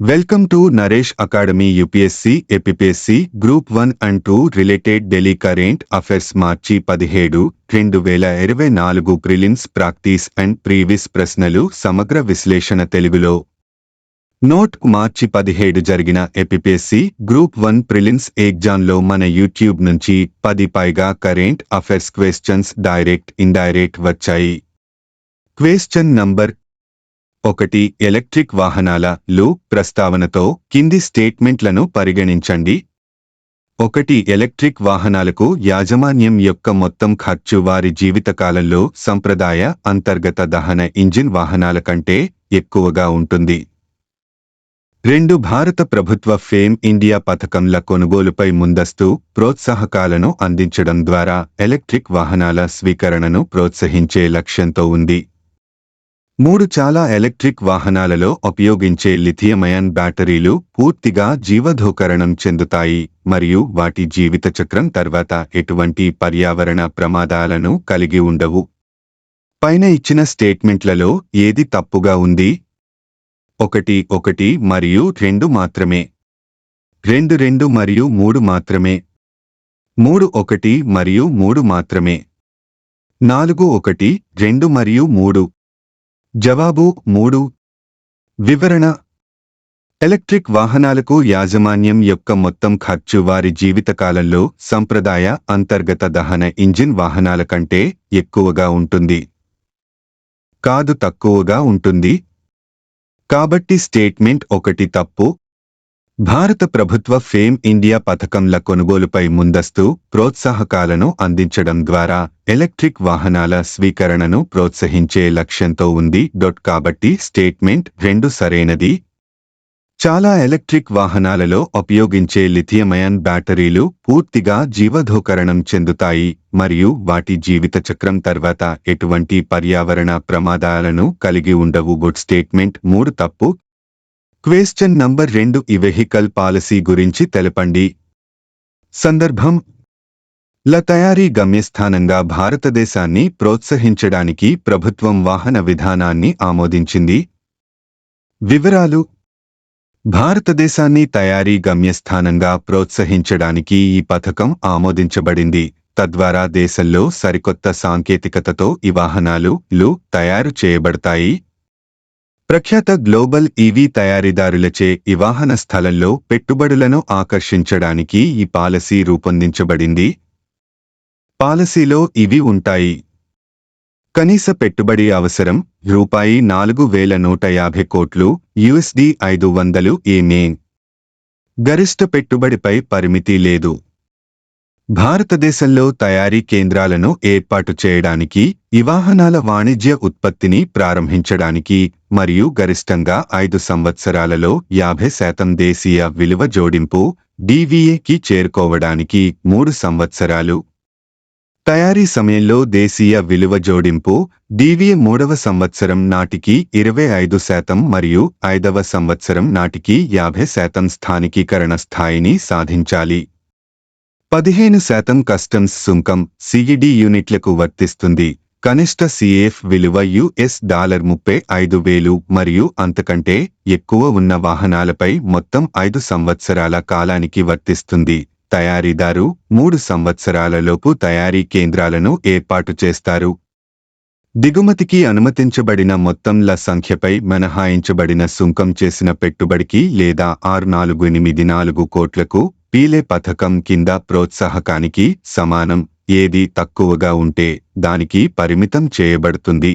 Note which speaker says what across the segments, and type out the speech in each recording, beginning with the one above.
Speaker 1: Welcome to Naresh Academy UPSC, APPSC, Group 1 and 2 Related Daily Current Affairs March 17, 2024 prelims practice and previous ప్రశ్నలు సమగ్ర విశ్లేషణ తెలుగులో. Note: మార్చి 17 జరిగిన APPSC group 1 prelims ఎగ్జామ్లో మన యూట్యూబ్ నుంచి 10 పైగా current affairs questions direct, indirect వచ్చాయి. Question number 1. ఎలక్ట్రిక్ వాహనాల లు ప్రస్తావనతో కింది స్టేట్మెంట్లను పరిగణించండి. 1. ఎలక్ట్రిక్ వాహనాలకు యాజమాన్యం యొక్క మొత్తం ఖర్చు వారి జీవితకాలంలో సంప్రదాయ అంతర్గత దహన ఇంజిన్ వాహనాల కంటే ఎక్కువగా ఉంటుంది. 2. భారత ప్రభుత్వ ఫేమ్ ఇండియా పథకంల కొనుగోలుపై ముందస్తు ప్రోత్సాహకాలను అందించడం ద్వారా ఎలక్ట్రిక్ వాహనాల స్వీకరణను ప్రోత్సహించే లక్ష్యంతో ఉంది. 3. చాలా ఎలక్ట్రిక్ వాహనాలలో ఉపయోగించే లిథియం-అయాన్ బ్యాటరీలు పూర్తిగా జీవధోకరణం చెందుతాయి మరియు వాటి జీవితచక్రం తర్వాత ఎటువంటి పర్యావరణ ప్రమాదాలను కలిగి ఉండవు. పైన ఇచ్చిన స్టేట్మెంట్లలో ఏది తప్పుగా ఉంది? 1 మరియు 2 మాత్రమే. 2 మరియు 3 మాత్రమే. 1 మరియు 3 మాత్రమే. 1 2 మరియు 3. జవాబు 3. వివరణ: ఎలక్ట్రిక్ వాహనాలకు యాజమాన్యం యొక్క మొత్తం ఖర్చు వారి జీవితకాలంలో సంప్రదాయ అంతర్గత దహన ఇంజిన్ వాహనాల కంటే ఎక్కువగా ఉంటుంది. కాదు, తక్కువగా ఉంటుంది. కాబట్టి స్టేట్మెంట్ 1 తప్పు. భారత ప్రభుత్వ ఫేమ్ ఇండియా పథకంల కొనుగోలుపై ముందస్తు ప్రోత్సాహకాలను అందించడం ద్వారా ఎలక్ట్రిక్ వాహనాల స్వీకరణను ప్రోత్సహించే లక్ష్యంతో ఉంది. కాబట్టి స్టేట్మెంట్ 2 సరైనది. చాలా ఎలక్ట్రిక్ వాహనాలలో ఉపయోగించే లిథియం-అయాన్ బ్యాటరీలు పూర్తిగా జీవధోకరణం చెందుతాయి మరియు వాటి జీవితచక్రం తర్వాత ఎటువంటి పర్యావరణ ప్రమాదాలను కలిగి ఉండవు. స్టేట్మెంట్ 3 తప్పు. Question number 2. ఈ వెహికల్ పాలసీ గురించి తెలపండి. సందర్భం: ల తయారీ గమ్యస్థానంగా భారతదేశాన్ని ప్రోత్సహించడానికి ప్రభుత్వం వాహన విధానాన్ని ఆమోదించింది. వివరాలు: భారతదేశాన్ని తయారీ గమ్యస్థానంగా ప్రోత్సహించడానికి ఈ పథకం ఆమోదించబడింది. తద్వారా దేశంలో సరికొత్త సాంకేతికతతో ఈ వాహనాలు తయారు చేయబడతాయి. ప్రఖ్యాత గ్లోబల్ ఈవీ తయారీదారులచే ఈ వాహన స్థలంలో పెట్టుబడులను ఆకర్షించడానికి ఈ పాలసీ రూపొందించబడింది. పాలసీలో ఇవి ఉంటాయి: కనీస పెట్టుబడి అవసరం ₹4,150 కోట్లు USD 500 million. గరిష్ట పెట్టుబడిపై పరిమితి లేదు. భారతదేశంలో తయారీ కేంద్రాలను ఏర్పాటు చేయడానికి, ఈ వాహనాల వాణిజ్య ఉత్పత్తిని ప్రారంభించడానికి మరియు గరిష్టంగా 5 సంవత్సరాలలో 50% దేశీయ విలువ జోడింపు DVAకి చేరుకోవడానికి 3 సంవత్సరాలు. తయారీ సమయంలో దేశీయ విలువ జోడింపు DVA 3వ సంవత్సరం నాటికి 25% మరియు 5వ సంవత్సరం నాటికి 50% స్థానికీకరణ స్థాయిని సాధించాలి. 15% కస్టమ్స్ సుంకం CED యూనిట్లకు వర్తిస్తుంది. కనిష్ట CAF విలువ $35,000 మరియు అంతకంటే ఎక్కువ ఉన్న వాహనాలపై మొత్తం 5 సంవత్సరాల కాలానికి వర్తిస్తుంది. తయారీదారు 3 సంవత్సరాలలోపు తయారీ కేంద్రాలను ఏర్పాటు చేస్తారు. దిగుమతికి అనుమతించబడిన మొత్తంల సంఖ్యపై మినహాయించబడిన సుంకం చేసిన పెట్టుబడికి లేదా 6484 కోట్లకు పీలే పథకం కింద ప్రోత్సాహకానికి సమానం. ఏది తక్కువగా ఉంటే దానికి పరిమితం చేయబడుతుంది.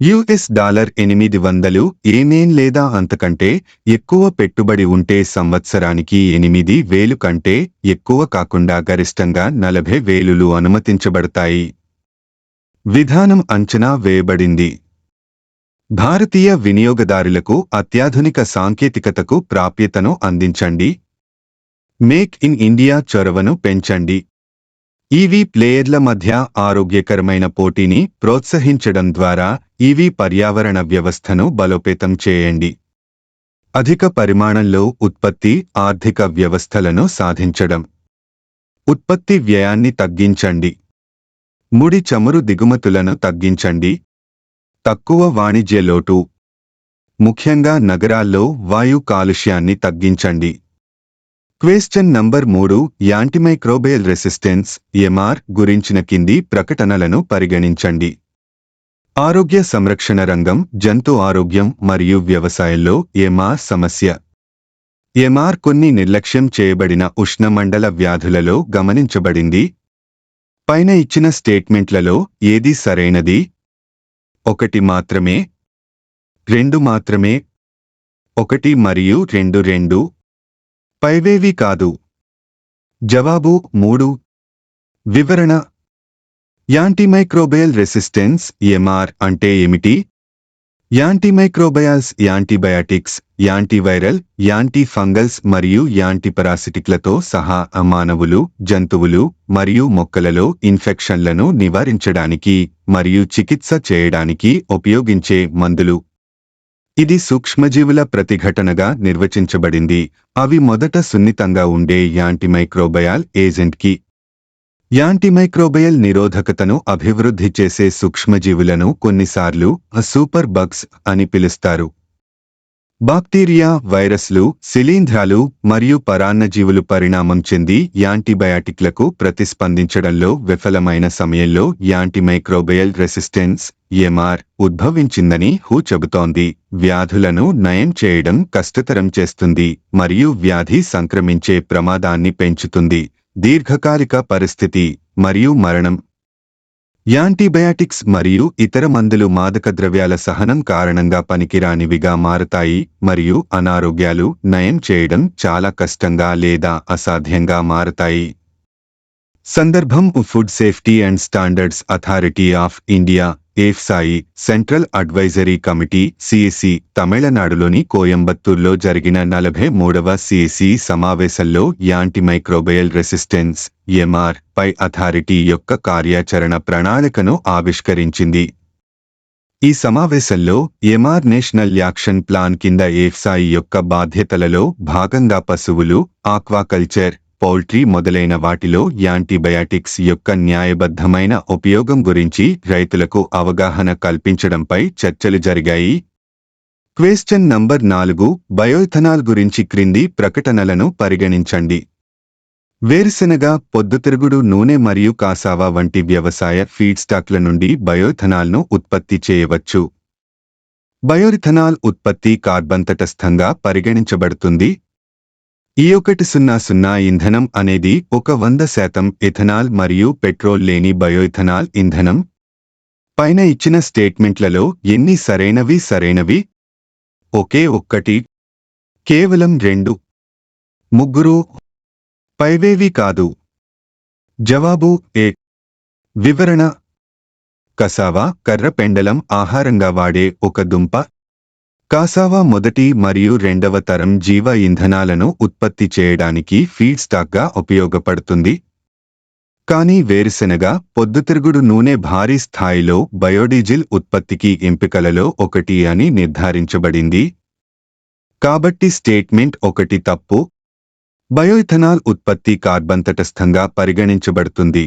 Speaker 1: $800 million లేదా అంతకంటే ఎక్కువ పెట్టుబడి ఉంటే సంవత్సరానికి 8,000 కంటే ఎక్కువ కాకుండా గరిష్టంగా 40,000 అనుమతించబడతాయి. విధానం అంచనా వేయబడింది. భారతీయ వినియోగదారులకు అత్యాధునిక సాంకేతికతకు ప్రాప్యతను అందించండి. మేక్ ఇన్ ఇండియా చొరవను పెంచండి. ఈవీ ప్లేయర్ల మధ్య ఆరోగ్యకరమైన పోటీని ప్రోత్సహించడం ద్వారా ఈవీ పర్యావరణ వ్యవస్థను బలోపేతం చేయండి. అధిక పరిమాణంలో ఉత్పత్తి ఆర్థిక వ్యవస్థలను సాధించడం. ఉత్పత్తి వ్యయాన్ని తగ్గించండి. ముడి చమురు దిగుమతులను తగ్గించండి. తక్కువ వాణిజ్య లోటు. ముఖ్యంగా నగరాల్లో వాయు కాలుష్యాన్ని తగ్గించండి. Question number 3. Antimicrobial resistance MR గురించిన కింది ప్రకటనలను పరిగణించండి. ఆరోగ్య సంరక్షణ రంగం, జంతు ఆరోగ్యం మరియు వ్యవసాయంలో ఎంఆర్ సమస్య. ఎంఆర్ కొన్ని నిర్లక్ష్యం చేయబడిన ఉష్ణమండల వ్యాధులలో గమనించబడింది. పైన ఇచ్చిన స్టేట్మెంట్లలో ఏది సరైనది? 1 మాత్రమే, 2 మాత్రమే, 1 మరియు 2 పైవేవి కాదు. జవాబు 3. వివరణ. యాంటీమైక్రోబియల్ రెసిస్టెన్స్ ఎంఆర్ అంటే ఏమిటి? యాంటీమైక్రోబయాల్స్ యాంటీబయాటిక్స్, యాంటీవైరల్, యాంటీఫంగల్స్ మరియు యాంటీపరాసిటిక్లతో సహా మానవులు, జంతువులు మరియు మొక్కలలో ఇన్ఫెక్షన్లను నివారించడానికి మరియు చికిత్స చేయడానికి ఉపయోగించే మందులు. ఇది సూక్ష్మజీవుల ప్రతిఘటనగా నిర్వచించబడింది. అవి మొదట సున్నితంగా ఉండే యాంటీమైక్రోబయాల్ ఏజెంట్కి యాంటీమైక్రోబియల్ నిరోధకతను అభివృద్ధి చేసే సూక్ష్మజీవులను కొన్నిసార్లు సూపర్ బగ్స్ అని పిలుస్తారు. బాక్టీరియా, వైరస్లు, శిలీంధ్రాలు మరియు పరాన్నజీవులు పరిణామం చెంది యాంటీబయాటిక్లకు ప్రతిస్పందించడంలో విఫలమైన సమయంలో యాంటీమైక్రోబియల్ రెసిస్టెన్స్ ఎంఆర్ ఉద్భవించిందని హూ చెబుతోంది. వ్యాధులను నయం చేయడం కష్టతరం చేస్తుంది మరియు వ్యాధి సంక్రమించే ప్రమాదాన్ని పెంచుతుంది. దీర్ఘకాలిక పరిస్థితి మరియు మరణం. యాంటీబయాటిక్స్ మరియు ఇతర మందులు మాదక ద్రవ్యాల సహనం కారణంగా పనికిరానివిగా మారతాయి మరియు అనారోగ్యాలు నయం చేయడం చాలా కష్టంగా లేదా అసాధ్యంగా మారతాయి. సందర్భం food safety and standards authority of India FSSAI central advisory committee CAC తమిళనాడులోని కోయంబత్తూర్లో జరిగిన 43వ సిఎసి సమావేశంలో యాంటీమైక్రోబియల్ రెసిస్టెన్స్ ఎంఆర్ పై అథారిటీ యొక్క కార్యాచరణ ప్రణాళికను ఆవిష్కరించింది. ఈ సమావేశంలో ఎంఆర్ నేషనల్ యాక్షన్ ప్లాన్ కింద ఎఫ్సాయి యొక్క బాధ్యతలలో భాగంగా పశువులు, ఆక్వాకల్చర్, పౌల్ట్రీ మొదలైన వాటిలో యాంటీబయాటిక్స్ యొక్క న్యాయబద్ధమైన ఉపయోగం గురించి రైతులకు అవగాహన కల్పించడంపై చర్చలు జరిగాయి. Question number 4. బయోఇథనాల్ గురించి క్రింది ప్రకటనలను పరిగణించండి. వేరుశెనగ, పొద్దుతిరుగుడు నూనె మరియు కాసావా వంటి వ్యవసాయ ఫీడ్స్టాక్ల నుండి బయోఇథనాల్ను ఉత్పత్తి చేయవచ్చు. బయోఇథనాల్ ఉత్పత్తి కార్బన్ తటస్థంగా పరిగణించబడుతుంది. E100 ఇంధనం అనేది 100% ఎథనాల్ మరియు పెట్రోల్ లేని బయోఇథనాల్ ఇంధనం. పైన ఇచ్చిన స్టేట్మెంట్లలో ఎన్ని సరైనవి? ఒకే ఒక్కటి, కేవలం 2, 3 పైవేవి కాదు. జవాబు ఏ. వివరణ. కసావా కర్ర పెండలం ఆహారంగా వాడే ఒక దుంప. కాసావా మొదటి మరియు 2వ తరం జీవ ఇంధనాలను ఉత్పత్తి చేయడానికి ఫీడ్స్టాక్గా ఉపయోగపడుతుంది. కానీ వేరుశెనగ, పొద్దుతిరుగుడు నూనె భారీ స్థాయిలో బయోడీజిల్ ఉత్పత్తికి ఎంపికలలో ఒకటి అని నిర్ధారించబడింది. కాబట్టి స్టేట్మెంట్ 1 తప్పు. బయోఇథనాల్ ఉత్పత్తి కార్బన్ తటస్థంగా పరిగణించబడుతుంది.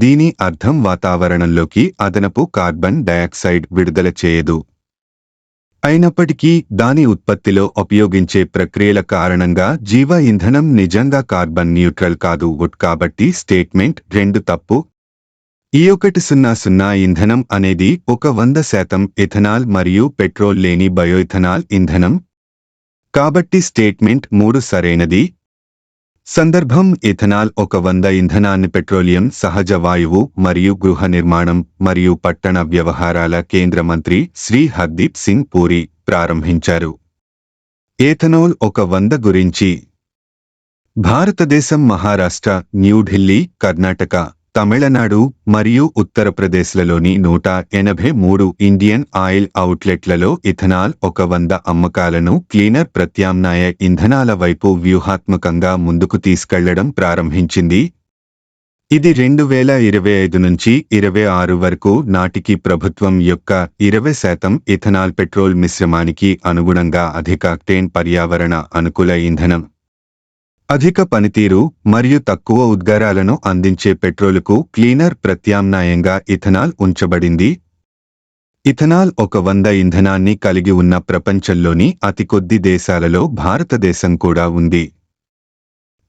Speaker 1: దీని అర్థం వాతావరణంలోకి అదనపు కార్బన్ డయాక్సైడ్ విడుదల చేయదు. అయినప్పటికీ దాని ఉత్పత్తిలో ఉపయోగించే ప్రక్రియల కారణంగా జీవ ఇంధనం నిజంగా కార్బన్ న్యూట్రల్ కాదు. కాబట్టి స్టేట్మెంట్ 2 తప్పు. E100 ఇంధనం అనేది 100% ఎథనాల్ మరియు పెట్రోల్ లేని బయోఇథనాల్ ఇంధనం. కాబట్టి స్టేట్మెంట్ 3 సరైనది. సందర్భం ఎథనాల్ 100 ఇంధనాన్ని పెట్రోలియం, సహజ వాయువు మరియు గృహ నిర్మాణం మరియు పట్టణ వ్యవహారాల కేంద్ర మంత్రి శ్రీ హర్దీప్ సింగ్ పూరి ప్రారంభించారు. ఏథనాల్ 100 గురించి భారతదేశం మహారాష్ట్ర, న్యూఢిల్లీ, కర్ణాటక, తమిళనాడు మరియు ఉత్తరప్రదేశ్లలోని 183 ఇండియన్ ఆయిల్ అవుట్లెట్లలో ఇథనాల్ 100 అమ్మకాలను క్లీనర్ ప్రత్యామ్నాయ ఇంధనాల వైపు వ్యూహాత్మకంగా ముందుకు తీసుకెళ్లడం ప్రారంభించింది. ఇది 2025 నుంచి 26 వరకు నాటికి ప్రభుత్వం యొక్క 20% ఇథనాల్ పెట్రోల్ మిశ్రమానికి అనుగుణంగా అధిక ఆక్టేన్ పర్యావరణ అనుకూల ఇంధనం, అధిక పనితీరు మరియు తక్కువ ఉద్గారాలను అందించే పెట్రోలుకు క్లీనర్ ప్రత్యామ్నాయంగా ఇథనాల్ ఉంచబడింది. ఇథనాల్ ఒక 100 ఇంధనాన్ని కలిగి ఉన్న ప్రపంచంలోని అతి కొద్ది దేశాలలో భారతదేశం కూడా ఉంది.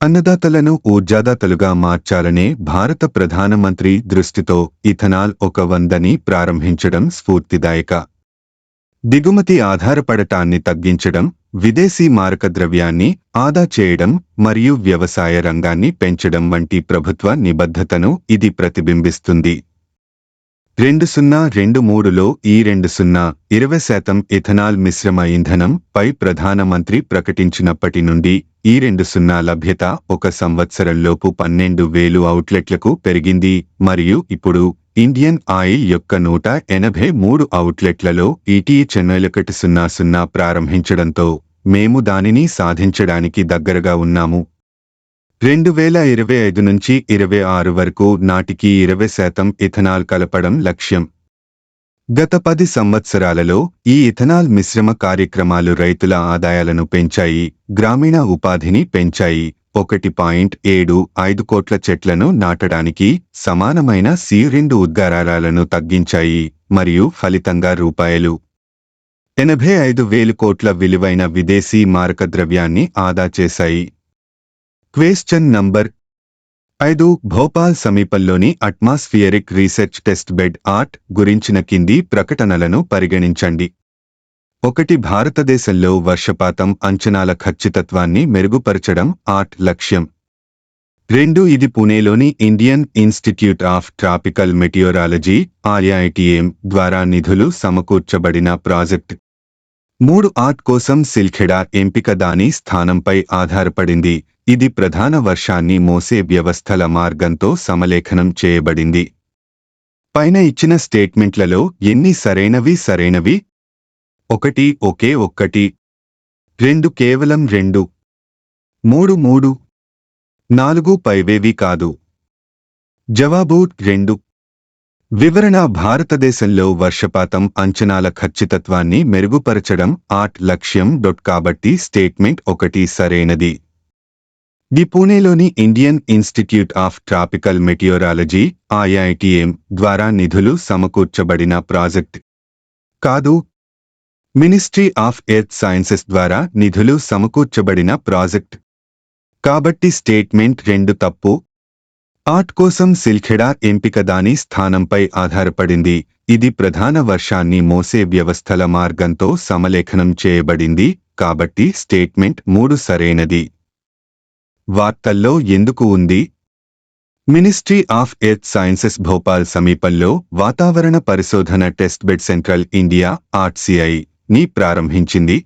Speaker 1: అన్నదాతలను ఊర్జాదాతలుగా మార్చాలనే భారత ప్రధానమంత్రి దృష్టితో ఇథనాల్ ఒక 100ని ప్రారంభించడం స్ఫూర్తిదాయక. దిగుమతి ఆధారపడటాన్ని తగ్గించడం, విదేశీ మారకద్రవ్యాన్ని ఆదా చేయడం మరియు వ్యవసాయ రంగాన్ని పెంచడం వంటి ప్రభుత్వ నిబద్ధతను ఇది ప్రతిబింబిస్తుంది. 2023లో ఈ 20% ఇథనాల్ మిశ్రమ ఇంధనం పై ప్రధానమంత్రి ప్రకటించినప్పటి నుండి ఈ 20 లభ్యత ఒక సంవత్సరంలోపు 12,000 అవుట్లెట్లకు పెరిగింది మరియు ఇప్పుడు ఇండియన్ ఆయిల్ యొక్క 183 అవుట్లెట్లలో ఈటీ చెన్నైలో 100 ప్రారంభించడంతో మేము దానిని సాధించడానికి దగ్గరగా ఉన్నాము. 2025 నుంచి 26 వరకు నాటికి 20% ఇథనాల్ కలపడం లక్ష్యం. గత 10 సంవత్సరాలలో ఈ ఇథనాల్ మిశ్రమ కార్యక్రమాలు రైతుల ఆదాయాలను పెంచాయి, గ్రామీణ ఉపాధిని పెంచాయి, 1.75 కోట్ల చెట్లను నాటడానికి సమానమైన C2 ఉద్గారాలను తగ్గించాయి మరియు ఫలితంగా రూపాయలు 85,000 కోట్ల విలువైన విదేశీ మారకద్రవ్యాన్ని ఆదా చేశాయి. క్వశ్చన్ నంబర్ 5 భోపాల్ సమీపంలోని atmospheric research test bed art గురించిన కింది ప్రకటనలను పరిగణించండి. 1 భారతదేశంలో వర్షపాతం అంచనాల ఖచ్చితత్వాన్ని మెరుగుపరచడం ఆర్ట్ లక్ష్యం. 2 ఇది పుణేలోని Indian Institute of Tropical Meteorology IITM ద్వారా నిధులు సమకూర్చబడిన ప్రాజెక్ట్. 3 ఆర్ట్ కోసం సిల్ఖెడా ఎంపిక దాని స్థానంపై ఆధారపడింది. ఇది ప్రధాన వర్షాన్ని మోసే వ్యవస్థల మార్గంతో సమలేఖనం చేయబడింది. పైన ఇచ్చిన స్టేట్మెంట్లలో ఎన్ని సరైనవి? 1 ఒకే 1, 2 కేవలం 2, 3 4 పైవేవి కాదు. జవాబు 2. వివరణ భారతదేశంలో వర్షపాతం అంచనాల ఖచ్చితత్వాన్ని మెరుగుపరచడం ఆర్ట్ లక్ష్యం. కాబట్టి స్టేట్మెంట్ 1 సరైనది. ది పూణేలోని Indian Institute of Tropical Meteorology IITM ద్వారా నిధులు సమకూర్చబడిన ప్రాజెక్ట్ కాదు. మినిస్ట్రీ ఆఫ్ ఎర్త్ సైన్సెస్ ద్వారా నిధులు సమకూర్చబడిన ప్రాజెక్ట్. కాబట్టి స్టేట్మెంట్ 2 తప్పు. ఆర్ట్ కోసం సిల్ఖెడా ఎంపిక దాని స్థానంపై ఆధారపడింది. ఇది ప్రధాన వర్షాన్ని మోసే వ్యవస్థల మార్గంతో సమలేఖనం చేయబడింది. కాబట్టి స్టేట్మెంట్ 3 సరైనది. వార్తల్లో ఎందుకు ఉంది? Ministry of Earth sciences Bhopal సమీపంలో వాతావరణ పరిశోధన test bed central India RCI ని ప్రారంభించింది.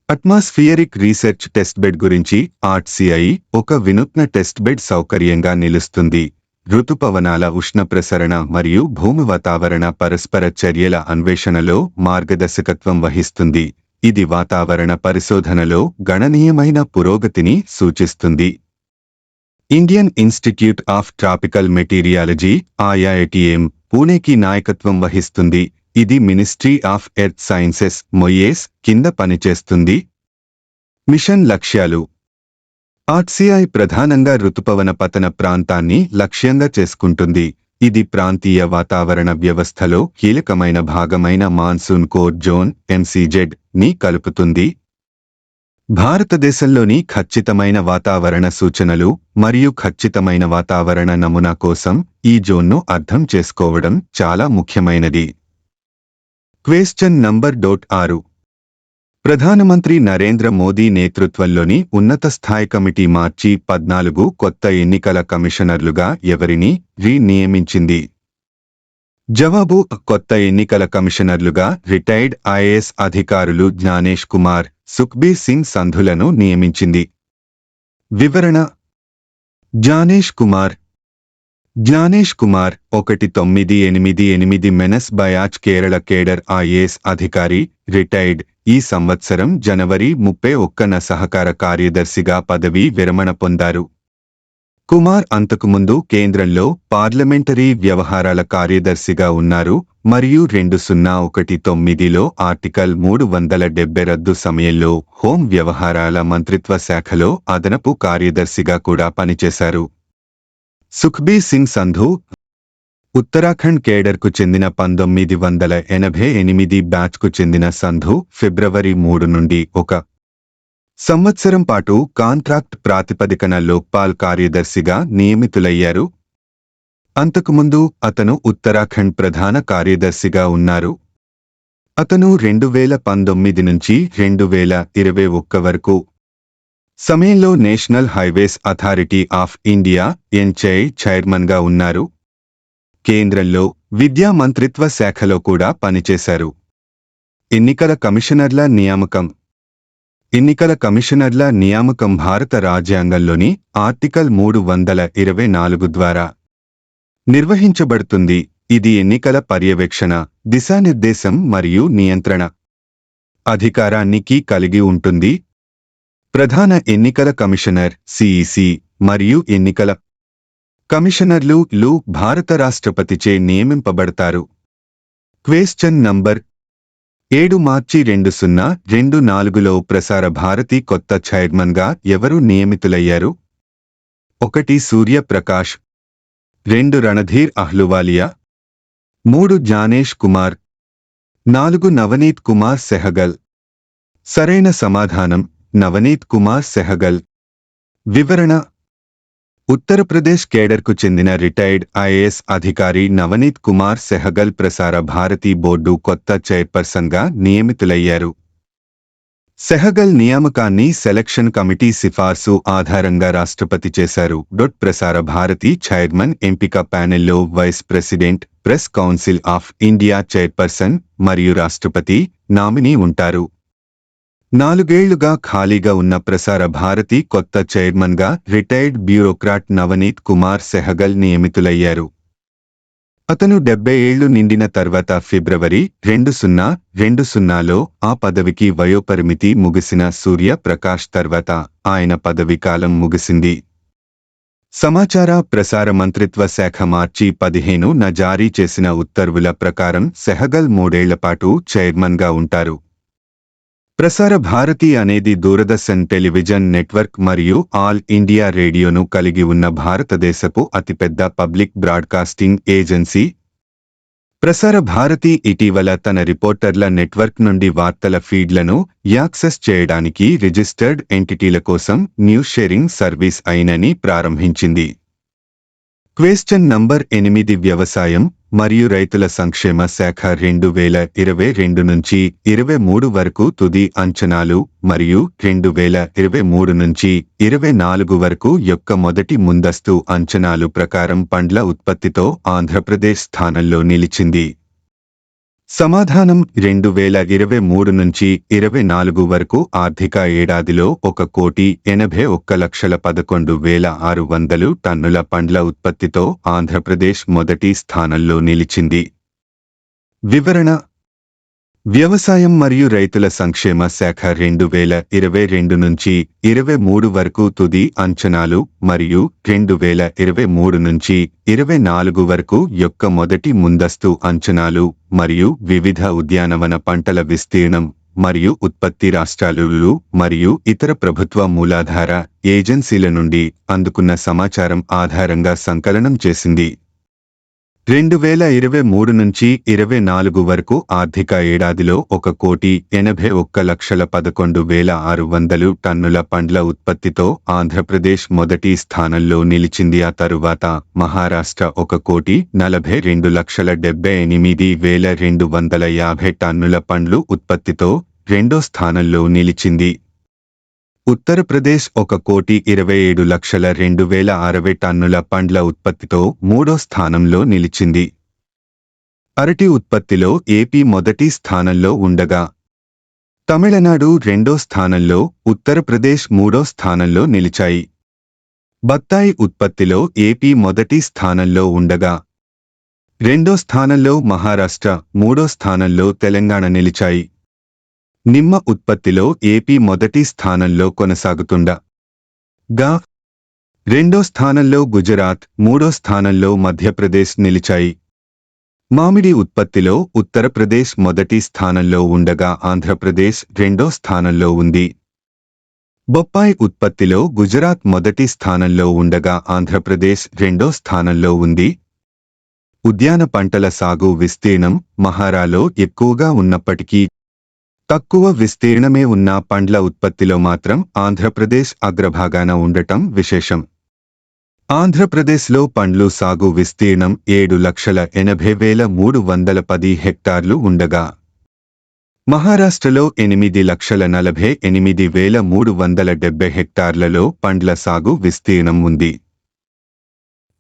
Speaker 1: అట్మాస్ఫియరిక్ రీసెర్చ్ టెస్ట్ బెడ్ గురించి RCI ఒక వినూత్న టెస్ట్ బెడ్ సౌకర్యంగా నిలుస్తుంది. ఋతుపవనాల ఉష్ణ ప్రసరణ మరియు భూమి వాతావరణ పరస్పర చర్యల అన్వేషణలో మార్గదర్శకత్వం వహిస్తుంది. ఇది వాతావరణ పరిశోధనలో గణనీయమైన పురోగతిని సూచిస్తుంది. Indian Institute of tropical meteorology IITM పూణేకి నాయకత్వం వహిస్తుంది. ఇది ministry of Earth sciences MOES కింద పనిచేస్తుంది. మిషన్ లక్ష్యాలు. RCI ప్రధానంగా ఋతుపవన పతన ప్రాంతాన్ని లక్ష్యంగా చేసుకుంటుంది. ఇది ప్రాంతీయ వాతావరణ వ్యవస్థలో కీలకమైన భాగమైన మాన్సూన్ కోర్ జోన్ MCZ ని కలుపుతుంది. భారతదేశంలోని ఖచ్చితమైన వాతావరణ సూచనలు మరియు ఖచ్చితమైన వాతావరణ నమూనా కోసం ఈ జోన్ను అర్థం చేసుకోవడం చాలా ముఖ్యమైనది. క్వశ్చన్ నంబర్ 6 ప్రధానమంత్రి నరేంద్ర మోదీ నేతృత్వంలోని ఉన్నత స్థాయి కమిటీ మార్చి 14 కొత్త ఎన్నికల కమిషనర్లుగా ఎవరిని నియమించింది? జవాబు కొత్త ఎన్నికల కమిషనర్లుగా రిటైర్డ్ IAS అధికారులు జ్ఞానేష్ కుమార్, సుఖ్బీర్ సింగ్ సంధులను నియమించింది. వివరణ Gyanesh Kumar 1988 menace bias Kerala cadre IAS అధికారి, రిటైర్డ్. ఈ సంవత్సరం జనవరి 31న సహకార కార్యదర్శిగా పదవీ విరమణ పొందారు. కుమార్ అంతకుముందు కేంద్రంలో పార్లమెంటరీ వ్యవహారాల కార్యదర్శిగా ఉన్నారు మరియు 2019లో ఆర్టికల్ 370 రద్దు సమయంలో హోం వ్యవహారాల మంత్రిత్వ శాఖలో అదనపు కార్యదర్శిగా కూడా పనిచేశారు. సుఖ్బీర్ సింగ్ సంధు ఉత్తరాఖండ్ కేడర్కు చెందిన 1988 బ్యాచ్కు చెందిన సంధు ఫిబ్రవరి 3 నుండి 1 సంవత్సరం పాటు కాంట్రాక్ట్ ప్రాతిపదికన లోక్పాల్ కార్యదర్శిగా నియమితులయ్యారు. అంతకుముందు అతను ఉత్తరాఖండ్ ప్రధాన కార్యదర్శిగా ఉన్నారు. అతను 2019 నుంచి 2021 వరకు సమయంలో national highways authority of India NHAI చైర్మన్గా ఉన్నారు. కేంద్రంలో విద్యా మంత్రిత్వ శాఖలో కూడా పనిచేశారు. ఎన్నికల కమిషనర్ల నియామకం. ఎన్నికల కమిషనర్ల నియామకం భారత రాజ్యాంగంలోని ఆర్టికల్ 324 ద్వారా నిర్వహించబడుతుంది. ఇది ఎన్నికల పర్యవేక్షణ, దిశానిర్దేశం మరియు నియంత్రణ అధికారానికి కలిగి ఉంటుంది. ప్రధాన ఎన్నికల కమిషనర్ సిఇసి మరియు ఎన్నికల కమిషనర్లు భారత రాష్ట్రపతిచే నియమింపబడతారు. క్వెశ్చన్ నంబర్ 7 మార్చి 2024లో ప్రసార భారతి కొత్త చైర్మన్గా ఎవరు నియమితులయ్యారు? 1 సూర్య ప్రకాష్, 2 రణధీర్ అహ్లువాలియా, 3 జానేష్ కుమార్, 4 నవనీత్ కుమార్ సెహగల్. సరైన సమాధానం నవనీత్ కుమార్ సెహగల్. వివరణ: ఉత్తరప్రదేశ్ కేడర్కు చెందిన రిటైర్డ్ ఐఏఎస్ అధికారి నవనీత్ కుమార్ సెహగల్ ప్రసార భారతి బోర్డు కొత్త చైర్పర్సన్గా నియమితులయ్యారు. సెహగల్ నియామకాన్ని సెలక్షన్ కమిటీ సిఫార్సు ఆధారంగా రాష్ట్రపతి చేశారు. ప్రసార భారతి చైర్మన్ ఎంపిక ప్యానెల్లో vice president, press council of India chairperson మరియు రాష్ట్రపతి నామినీ ఉంటారు. 4 ఏళ్లుగా ఖాళీగా ఉన్న ప్రసార భారతి కొత్త చైర్మన్గా రిటైర్డ్ బ్యూరోక్రాట్ నవనీత్ కుమార్ సెహగల్ నియమితులయ్యారు. అతను 70 ఏళ్లు నిండిన తర్వాత ఫిబ్రవరి 2020లో ఆ పదవికి వయోపరిమితి ముగిసిన సూర్య ప్రకాష్ తర్వాత ఆయన పదవీకాలం ముగిసింది. సమాచార ప్రసార మంత్రిత్వ శాఖ మార్చి 15న జారీ చేసిన ఉత్తర్వుల ప్రకారం సెహగల్ 3 ఏళ్లపాటు చైర్మన్గా ఉంటారు. ప్రసార భారతి అనేది దూరదర్శన్ టెలివిజన్ నెట్వర్క్ మరియు ఆల్ ఇండియా రేడియోను కలిగి ఉన్న భారతదేశపు అతిపెద్ద public broadcasting agency. Prasar Bharati ఇటీవల తన రిపోర్టర్ల నెట్వర్క్ నుండి వార్తల ఫీడ్లను యాక్సెస్ చేయడానికి రిజిస్టర్డ్ ఎంటిటీల కోసం న్యూస్ షేరింగ్ సర్వీస్ అయినని ప్రారంభించింది. క్వెశ్చన్ నంబర్ 8 వ్యవసాయం మరియు రైతుల సంక్షేమ శాఖ 2022 నుంచి 23 వరకు తుది అంచనాలు మరియు 2023 నుంచి 24 వరకు యొక్క మొదటి ముందస్తు అంచనాలు ప్రకారం పండ్ల ఉత్పత్తితో ఆంధ్రప్రదేశ్ స్థానంలో నిలిచింది. సమాధానం: 2023 నుంచి 24 వరకు ఆర్థిక ఏడాదిలో 1,81,11,600 టన్నుల పండ్ల ఉత్పత్తితో ఆంధ్రప్రదేశ్ మొదటి స్థానంలో నిలిచింది. వివరణ: వ్యవసాయం మరియు రైతుల సంక్షేమ శాఖ 2022 నుంచి 23 వరకు తుది అంచనాలు మరియు 2023 నుంచి 24 వరకు యొక్క మొదటి ముందస్తు అంచనాలు మరియు వివిధ ఉద్యానవన పంటల విస్తీర్ణం మరియు ఉత్పత్తి రాష్ట్రాలు మరియు ఇతర ప్రభుత్వ మూలాధార ఏజెన్సీల నుండి అందుకున్న సమాచారం ఆధారంగా సంకలనం చేసింది. 2023 నుంచి 24 వరకు ఆర్థిక ఏడాదిలో 1,81,11,600 టన్నుల పండ్ల ఉత్పత్తితో ఆంధ్రప్రదేశ్ మొదటి స్థానంలో నిలిచింది. ఆ తరువాత మహారాష్ట్ర 1,42,78,250 టన్నుల పండ్లు ఉత్పత్తితో రెండో స్థానంలో నిలిచింది. ఉత్తరప్రదేశ్ 1,27,02,060 టన్నుల పండ్ల ఉత్పత్తితో మూడో స్థానంలో నిలిచింది. అరటి ఉత్పత్తిలో ఏపీ మొదటి స్థానంలో ఉండగా తమిళనాడు రెండో స్థానంలో, ఉత్తరప్రదేశ్ మూడో స్థానంలో నిలిచాయి. బత్తాయి ఉత్పత్తిలో ఏపీ మొదటి స్థానంలో ఉండగా రెండో స్థానంలో మహారాష్ట్ర, మూడో స్థానంలో తెలంగాణ నిలిచాయి. నిమ్మ ఉత్పత్తిలో ఏపీ మొదటి స్థానంలో కొనసాగుతుండగా రెండో స్థానంలో గుజరాత్, మూడో స్థానంలో మధ్యప్రదేశ్ నిలిచాయి. మామిడి ఉత్పత్తిలో ఉత్తరప్రదేశ్ మొదటి స్థానంలో ఉండగా ఆంధ్రప్రదేశ్ రెండో స్థానంలో ఉంది. బొప్పాయి ఉత్పత్తిలో గుజరాత్ మొదటి స్థానంలో ఉండగా ఆంధ్రప్రదేశ్ రెండో స్థానంలో ఉంది. ఉద్యాన పంటల సాగు విస్తీర్ణం మహారాలో ఎక్కువగా ఉన్నప్పటికీ తక్కువ విస్తీర్ణమే ఉన్న పండ్ల ఉత్పత్తిలో మాత్రం ఆంధ్రప్రదేశ్ అగ్రభాగాన ఉండటం విశేషం. ఆంధ్రప్రదేశ్లో పండ్లు సాగు విస్తీర్ణం 7,80,310 హెక్టార్లు ఉండగా మహారాష్ట్రలో 8,48,370 హెక్టార్లలో పండ్ల సాగు విస్తీర్ణం ఉంది.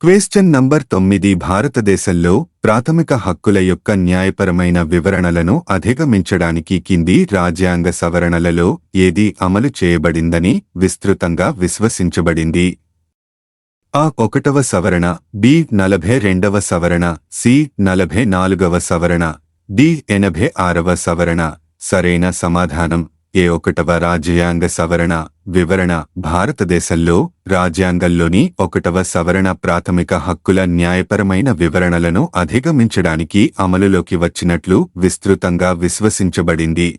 Speaker 1: క్వశ్చన్ నంబర్ 9 భారతదేశంలో ప్రాథమిక హక్కుల యొక్క న్యాయపరమైన వివరణలను అధిగమించడానికి కింది రాజ్యాంగ సవరణలలో ఏది అమలు చేయబడిందని విస్తృతంగా విశ్వసించబడింది? ఆ 1వ సవరణ, బి 42వ సవరణ, సి 44వ సవరణ, డి 86వ సవరణ. సరైన సమాధానం ఏ 1వ రాజ్యాంగ సవరణ వివరణ. భారతదేశంలో రాజ్యాంగంలోని 1వ సవరణ ప్రాథమిక హక్కుల న్యాయపరమైన వివరణలను అధిగమించడానికి అమలులోకి వచ్చినట్లు విస్తృతంగా విశ్వసించబడింది.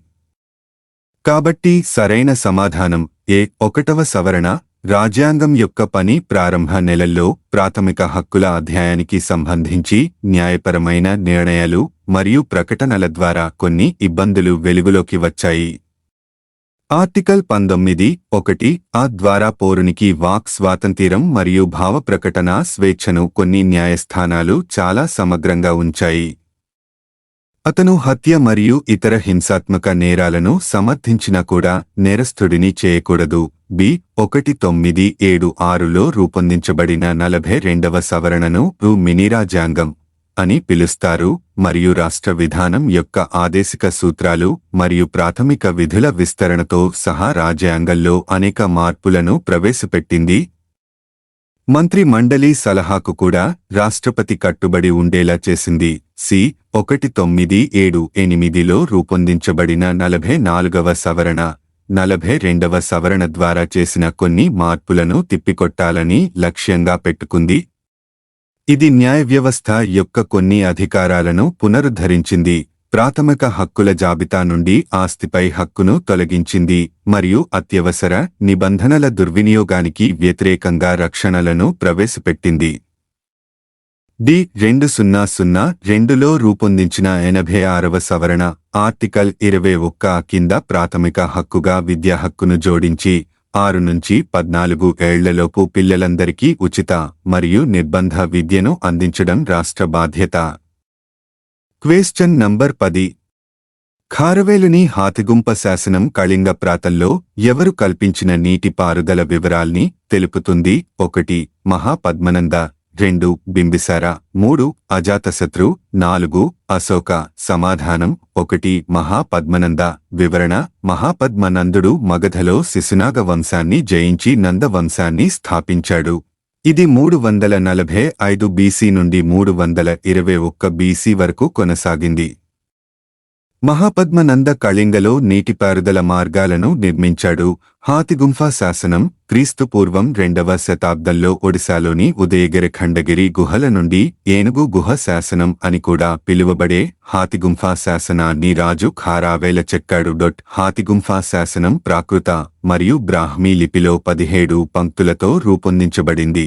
Speaker 1: కాబట్టి సరైన సమాధానం ఏ 1వ సవరణ. రాజ్యాంగం యొక్క పని ప్రారంభ నెలల్లో ప్రాథమిక హక్కుల అధ్యాయానికి సంబంధించి న్యాయపరమైన నిర్ణయాలు మరియు ప్రకటనల ద్వారా కొన్ని ఇబ్బందులు వెలుగులోకి వచ్చాయి. ఆర్టికల్ 19(1) ఆ ద్వారా పౌరునికి వాక్ స్వాతంత్ర్యం మరియు భావ ప్రకటన స్వేచ్ఛను కొన్ని న్యాయస్థానాలు చాలా సమగ్రంగా ఉంచాయి. అతను హత్య మరియు ఇతర హింసాత్మక నేరాలను సమర్థించినా కూడా నేరస్థుడిని చేయకూడదు. బి 1976లో రూపొందించబడిన 42వ సవరణను మినీ రాజ్యాంగం అని పిలుస్తారు మరియు రాష్ట్ర విధానం యొక్క ఆదేశిక సూత్రాలు మరియు ప్రాథమిక విధుల విస్తరణతో సహా రాజ్యాంగంలో అనేక మార్పులను ప్రవేశపెట్టింది. మంత్రి మండలి సలహాకు కూడా రాష్ట్రపతి కట్టుబడి ఉండేలా చేసింది. సి 1978లో రూపొందించబడిన 44వ సవరణ 42వ సవరణ ద్వారా చేసిన కొన్ని మార్పులను తిప్పికొట్టాలని లక్ష్యంగా పెట్టుకుంది. ఇది న్యాయ వ్యవస్థ యొక్క కొన్ని అధికారాలను పునరుద్ధరించింది, ప్రాథమిక హక్కుల జాబితా నుండి ఆస్తిపై హక్కును తొలగించింది మరియు అత్యవసర నిబంధనల దుర్వినియోగానికి వ్యతిరేకంగా రక్షణలను ప్రవేశపెట్టింది. డి 2002లో రూపొందించిన 86వ సవరణ ఆర్టికల్ 21 కింద ప్రాథమిక హక్కుగా విద్యా హక్కును జోడించి 6 నుంచి 14 ఏళ్లలోపు పిల్లలందరికీ ఉచిత మరియు నిర్బంధ విద్యను అందించడం రాష్ట్ర బాధ్యత. క్వశ్చన్ నంబర్ 10 ఖారవేలుని హాతిగుంప శాసనం కళింగ ప్రాంతంలో ఎవరు కల్పించిన నీటి పారుదల వివరాల్ని తెలుపుతుంది? 1 మహాపద్మనంద, 2 బింబిసార, 3 అజాతశత్రు, 4 అశోక. సమాధానం 1 మహాపద్మనంద. వివరణ: మహాపద్మనందుడు మగధలో శిశునాగ వంశాన్ని జయించి నంద వంశాన్ని స్థాపించాడు. ఇది 345 బీసీ నుండి 321 బీసీ వరకు కొనసాగింది. మహాపద్మనంద కళింగలో నీటిపారుదల మార్గాలను నిర్మించాడు. హాతిగుంఫా శాసనం క్రీస్తుపూర్వం 2వ శతాబ్దంలో ఒడిశాలోని ఉదయగిరి ఖండగిరి గుహల నుండి ఏనుగు గుహ శాసనం అని కూడా పిలువబడే హాతిగుంఫా శాసనాన్ని రాజు ఖారావేల చెక్కాడు. హాతిగుంఫా శాసనం ప్రాకృత మరియు బ్రాహ్మీ లిపిలో 17 పంక్తులతో రూపొందించబడింది.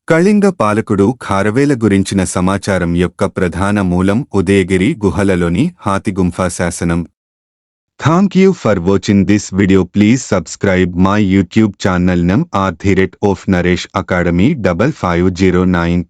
Speaker 1: కళింగ పాలకుడు ఖారవేల గురించిన సమాచారం యొక్క ప్రధాన మూలం ఉదయగిరి గుహలలోని హాతిగుంఫా శాసనం. Thank you for watching this video. Please subscribe my YouTube channel name @Naresh Academy 5509.